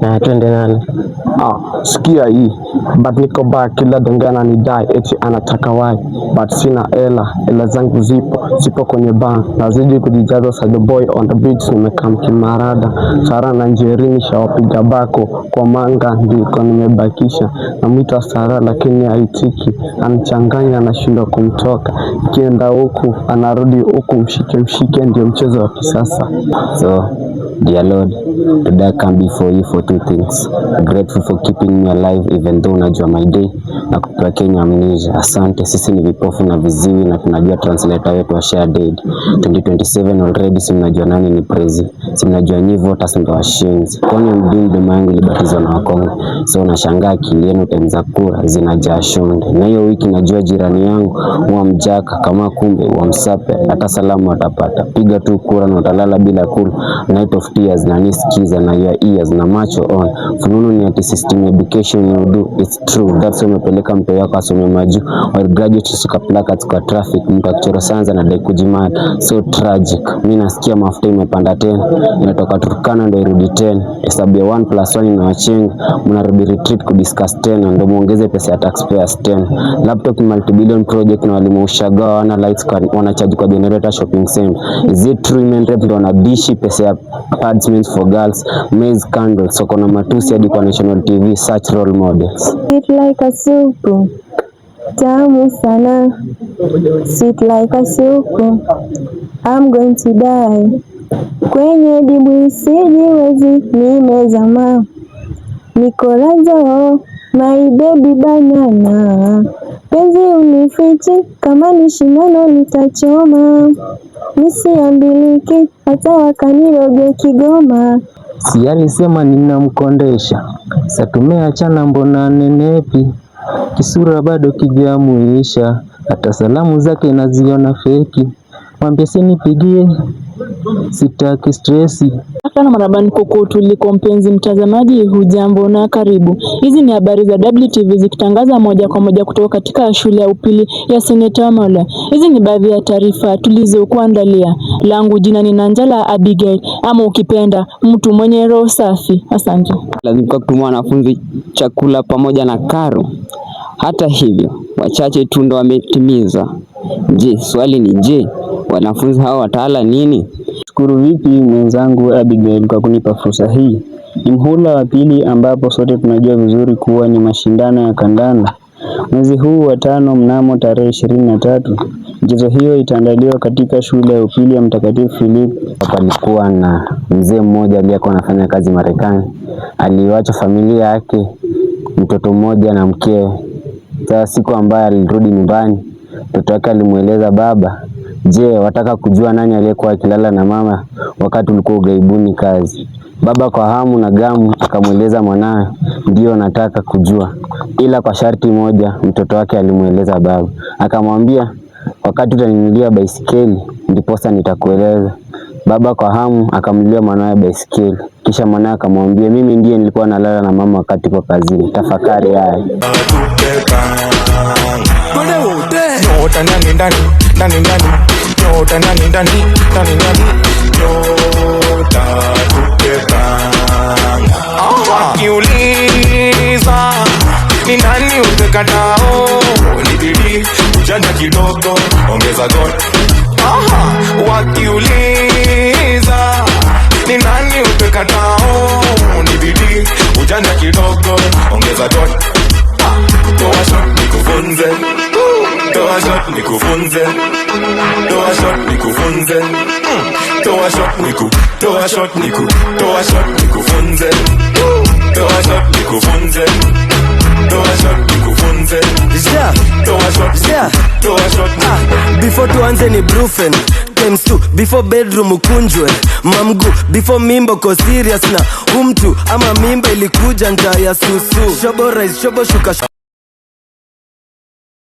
Twende nani? Sikia hii, but niko back kila dengana ni die eti anataka wai, but sina ela zangu zipo kwenye bank, nazidi kujijaza side boy on the beats, nimekam kimarada Sara na Njerini shawapiga bako kwa manga ndiko nimebakisha, namwita Sara lakini haitiki, anachanganya anashindwa kumtoka, ikienda huku anarudi huku, mshike ndio mchezo wa kisasa. So dear Lord, today I come before you for two things. Grateful for keeping me alive even though unajua my day, na kupea Kenya amnesia. Asante, sisi ni vipofu na viziwi na tunajua translator wetu wa share dead. 2027 already, si mnajua nani ni prezi, si mnajua nyi voters ndo washenzi. Kwani mdomo yangu ilibatizwa na Wakongo, so unashangaa akili yenu time za kura zinajaa shonde. Na hiyo wiki najua jirani yangu wa mjaka kama kumbe wa msape, hata salamu watapata. Piga tu kura na utalala bila kula. Night of tears na nisikiza na your ears na macho on. Fununu ni ati system education you do, it's true. That's why umepeleka mtoto wako asome maju, while graduate suka placards kwa traffic, mtu akichora sanza na dai kujimada. So tragic. Mimi nasikia mafuta imepanda tena, inatoka Turkana ndio irudi tena. Hesabu ya 1+1 na wachenga, mnarudi retreat kudiscuss tena, ndio muongeze pesa ya taxpayers tena. Laptop multi-billion project na walimu ushagaa wana lights wana charge kwa generator shopping center. Is it true men rep ndo wanadishi pesa ya apartments for girls, maize candles, so kuna matusi hadi kwa national TV, such role models. Sweet like a soup, tamu sana. Sweet like a soup, I'm going to die. Kwenye dibu sijiwezi nimezama, Nikolazo my baby banana. Penzi unifichi kama ni shindano litachoma, nisiambiliki hata wakaniroge Kigoma. Si alisema ninamkondesha, satumeachana mbona nenepi, kisura bado kijamuisha, hata salamu zake naziona feki, mwambie sinipigie, sitaki stressi. Sana marabani kokotu liko mpenzi mtazamaji, hujambo na karibu. Hizi ni habari za WTV zikitangaza moja kwa moja kutoka katika shule ya upili ya Senator Mola. Hizi ni baadhi ya taarifa tulizokuandalia. Langu jina ni Nanjala Abigail, ama ukipenda mtu mwenye roho safi. Asante. Lazima kutumwa wanafunzi chakula pamoja na karo. Hata hivyo, wachache tu ndo wametimiza. Je, swali ni je, wanafunzi hao watala nini? Shukuru vipi mwenzangu Abigail kwa kunipa fursa hii. Ni mhula wa pili ambapo sote tunajua vizuri kuwa ni mashindano ya kandanda. Mwezi huu wa 5 mnamo tarehe 23, mchezo hiyo itaandaliwa katika shule ya upili ya Mtakatifu Philip. Palikuwa na mzee mmoja aliyekuwa anafanya kazi Marekani. Aliwacha familia yake, mtoto mmoja na mkewe. Sasa siku ambayo alirudi nyumbani, mtoto wake alimueleza baba, je, wataka kujua nani aliyekuwa akilala na mama wakati ulikuwa ugaibuni kazi? Baba kwa hamu na gamu akamueleza mwanae, ndio nataka kujua, ila kwa sharti moja. Mtoto wake alimueleza baba, akamwambia, wakati utaninunulia baisikeli ndiposa nitakueleza. Baba kwa hamu akamnunulia mwanae baisikeli, kisha mwanae akamwambia, mimi ndiye nilikuwa nalala na mama wakati kwa kazini. Tafakari haya. Wakiuliza ni nani utekatao, ni bidii ujanja kidogo ongeza God. Wakiuliza ni nani utekatao, ni bidii ujanja kidogo ongeza God. Toa shot nikufunze, toa shot nikufunze, toa shot nikufunze, toa shot nikufunze, toa shot nikufunze, toa shot nikufunze. Toa shot. Before tuanze ni brufen times 2, before bedroom ukunjwe mamgu, before mimba ko serious na umtu ama mimba ilikuja njaa ya susu. Shobo rise, shobo shuka